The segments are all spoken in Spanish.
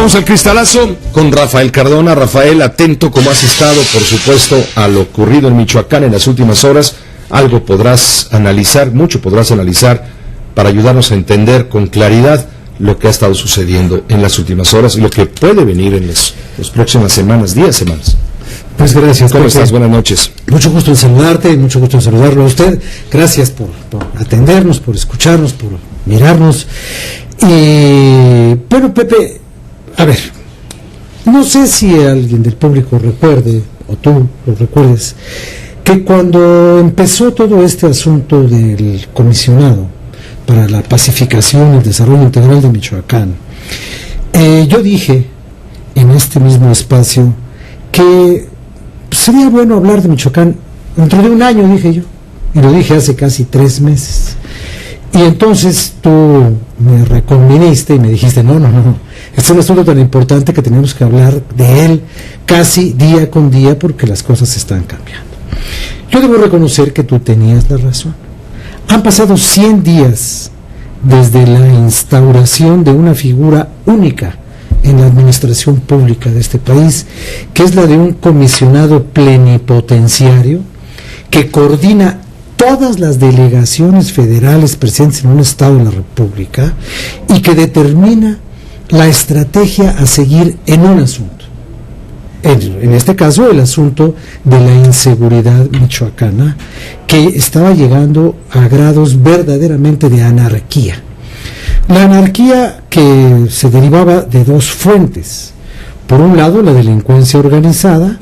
Vamos al cristalazo con Rafael Cardona. Rafael, atento como has estado, por supuesto, a lo ocurrido en Michoacán en las últimas horas. Algo podrás analizar, mucho podrás analizar para ayudarnos a entender con claridad lo que ha estado sucediendo en las últimas horas y lo que puede venir en las próximas semanas, semanas. Pues gracias. ¿Cómo estás? Buenas noches. Mucho gusto en saludarte y mucho gusto en saludarlo a usted. Gracias por atendernos, por escucharnos, por mirarnos. Y bueno, Pepe, a ver, no sé si alguien del público recuerde, o tú lo recuerdes, que cuando empezó todo este asunto del comisionado para la pacificación y el desarrollo integral de Michoacán, yo dije en este mismo espacio que sería bueno hablar de Michoacán dentro de un año, dije yo, y lo dije hace casi 3 meses. Y entonces tú me reconviniste y me dijiste, no, este es un asunto tan importante que tenemos que hablar de él casi día con día porque las cosas están cambiando. Yo debo reconocer que tú tenías la razón. Han pasado 100 días desde la instauración de una figura única en la administración pública de este país, que es la de un comisionado plenipotenciario que coordina todas las delegaciones federales presentes en un estado de la República y que determina la estrategia a seguir en un asunto. En este caso, el asunto de la inseguridad michoacana, que estaba llegando a grados verdaderamente de anarquía. La anarquía que se derivaba de 2 fuentes. Por un lado, la delincuencia organizada,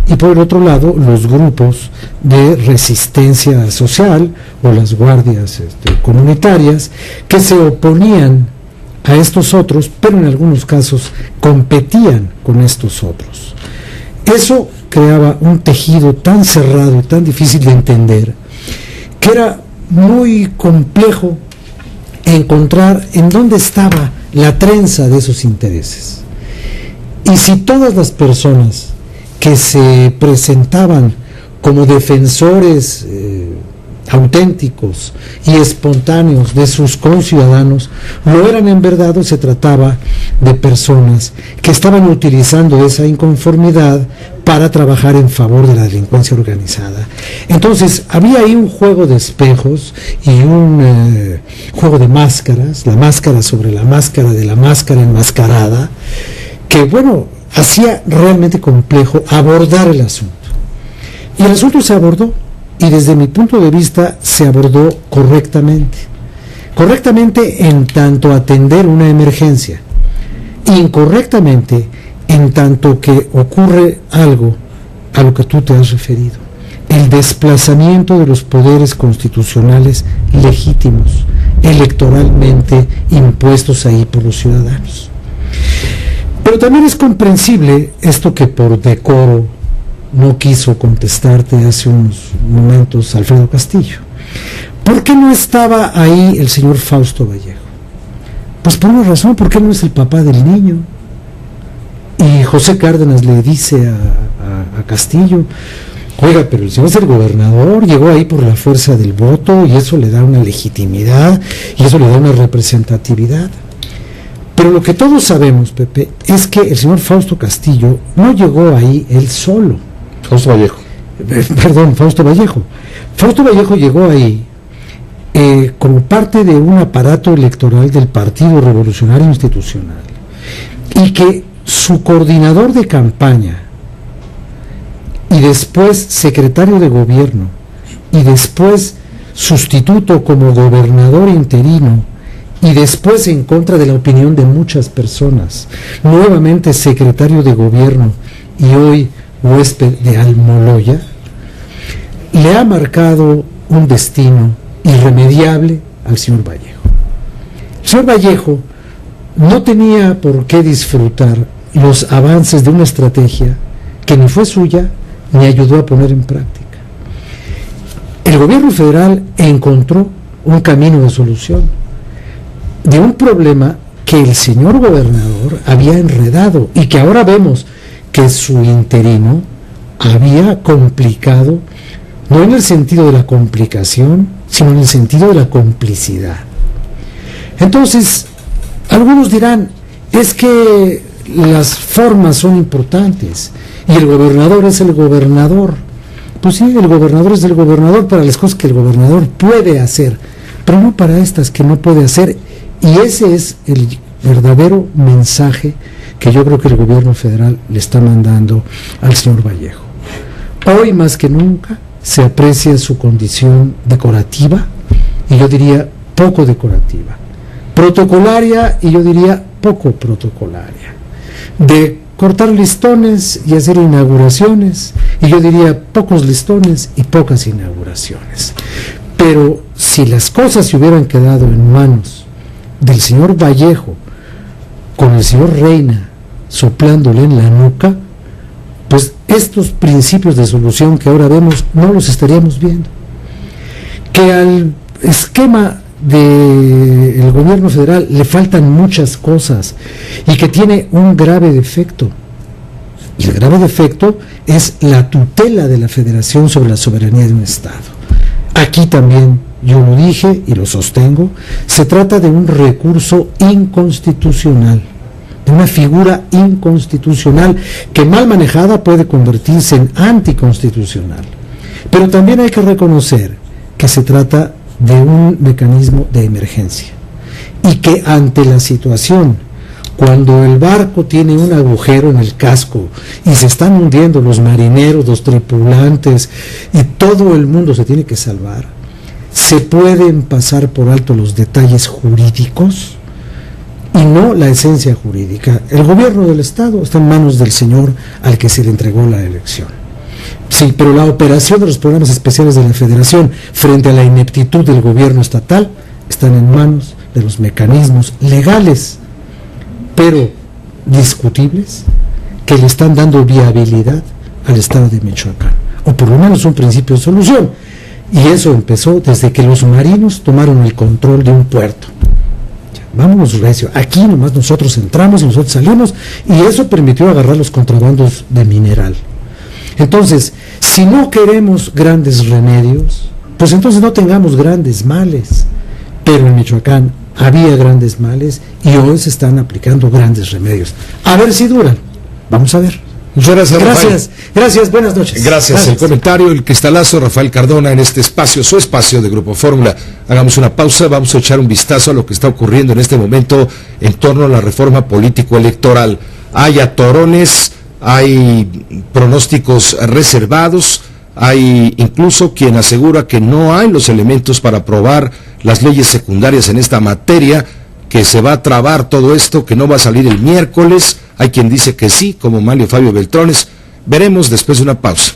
y por el otro lado, los grupos de resistencia social o las guardias comunitarias que se oponían a estos otros, pero en algunos casos competían con estos otros. Eso creaba un tejido tan cerrado y tan difícil de entender que era muy complejo encontrar en dónde estaba la trenza de esos intereses. Y si todas las personas que se presentaban como defensores auténticos y espontáneos de sus conciudadanos lo eran en verdad, o se trataba de personas que estaban utilizando esa inconformidad para trabajar en favor de la delincuencia organizada. Entonces había ahí un juego de espejos y un juego de máscaras, la máscara sobre la máscara de la máscara enmascarada, que bueno, hacía realmente complejo abordar el asunto. Y el asunto se abordó, y desde mi punto de vista se abordó correctamente. Correctamente en tanto atender una emergencia, incorrectamente en tanto que ocurre algo a lo que tú te has referido: el desplazamiento de los poderes constitucionales legítimos, electoralmente impuestos ahí por los ciudadanos. Pero también es comprensible esto que por decoro no quiso contestarte hace unos momentos Alfredo Castillo. ¿Por qué no estaba ahí el señor Fausto Vallejo? Pues por una razón, porque él no es el papá del niño. Y José Cárdenas le dice a Castillo: oiga, pero el señor es el gobernador, llegó ahí por la fuerza del voto y eso le da una legitimidad y eso le da una representatividad. Pero lo que todos sabemos, Pepe, es que el señor Fausto Castillo no llegó ahí él solo. Fausto Vallejo. Fausto Vallejo. Fausto Vallejo llegó ahí como parte de un aparato electoral del Partido Revolucionario Institucional, y que su coordinador de campaña y después secretario de gobierno y después sustituto como gobernador interino y después, en contra de la opinión de muchas personas, nuevamente secretario de gobierno y hoy huésped de Almoloya, le ha marcado un destino irremediable al señor Vallejo. El señor Vallejo no tenía por qué disfrutar los avances de una estrategia que ni fue suya ni ayudó a poner en práctica. El gobierno federal encontró un camino de solución de un problema que el señor gobernador había enredado y que ahora vemos que su interino había complicado, no en el sentido de la complicación, sino en el sentido de la complicidad. Entonces, algunos dirán, es que las formas son importantes y el gobernador es el gobernador. Pues sí, el gobernador es el gobernador para las cosas que el gobernador puede hacer, pero no para estas que no puede hacer, y ese es el verdadero mensaje que yo creo que el gobierno federal le está mandando al señor Vallejo. Hoy más que nunca se aprecia su condición decorativa, y yo diría poco decorativa, protocolaria, y yo diría poco protocolaria, de cortar listones y hacer inauguraciones, y yo diría pocos listones y pocas inauguraciones. Pero si las cosas se hubieran quedado en manos del señor Vallejo, con el señor Reina soplándole en la nuca, pues estos principios de solución que ahora vemos no los estaríamos viendo. Que al esquema del gobierno federal le faltan muchas cosas y que tiene un grave defecto. Y el grave defecto es la tutela de la federación sobre la soberanía de un estado. Aquí también yo lo dije y lo sostengo, se trata de un recurso inconstitucional, de una figura inconstitucional que mal manejada puede convertirse en anticonstitucional. Pero también hay que reconocer que se trata de un mecanismo de emergencia y que ante la situación, cuando el barco tiene un agujero en el casco y se están hundiendo los marineros, los tripulantes y todo el mundo se tiene que salvar, se pueden pasar por alto los detalles jurídicos y no la esencia jurídica. El gobierno del Estado está en manos del señor al que se le entregó la elección. Sí, pero la operación de los programas especiales de la Federación frente a la ineptitud del gobierno estatal están en manos de los mecanismos legales, pero discutibles, que le están dando viabilidad al Estado de Michoacán, o por lo menos un principio de solución. Y eso empezó desde que los marinos tomaron el control de un puerto. Vámonos recio, aquí nomás nosotros entramos y nosotros salimos, y eso permitió agarrar los contrabandos de mineral. Entonces, si no queremos grandes remedios, pues entonces no tengamos grandes males. Pero en Michoacán había grandes males y hoy se están aplicando grandes remedios. A ver si duran. Vamos a ver. Muchas gracias, Rafael. Gracias, buenas noches. Gracias. El comentario, el cristalazo, Rafael Cardona en este espacio, su espacio de Grupo Fórmula. Hagamos una pausa, vamos a echar un vistazo a lo que está ocurriendo en este momento en torno a la reforma político-electoral. Hay atorones, hay pronósticos reservados, hay incluso quien asegura que no hay los elementos para aprobar las leyes secundarias en esta materia, que se va a trabar todo esto, que no va a salir el miércoles. Hay quien dice que sí, como Manlio Fabio Beltrones. Veremos después de una pausa.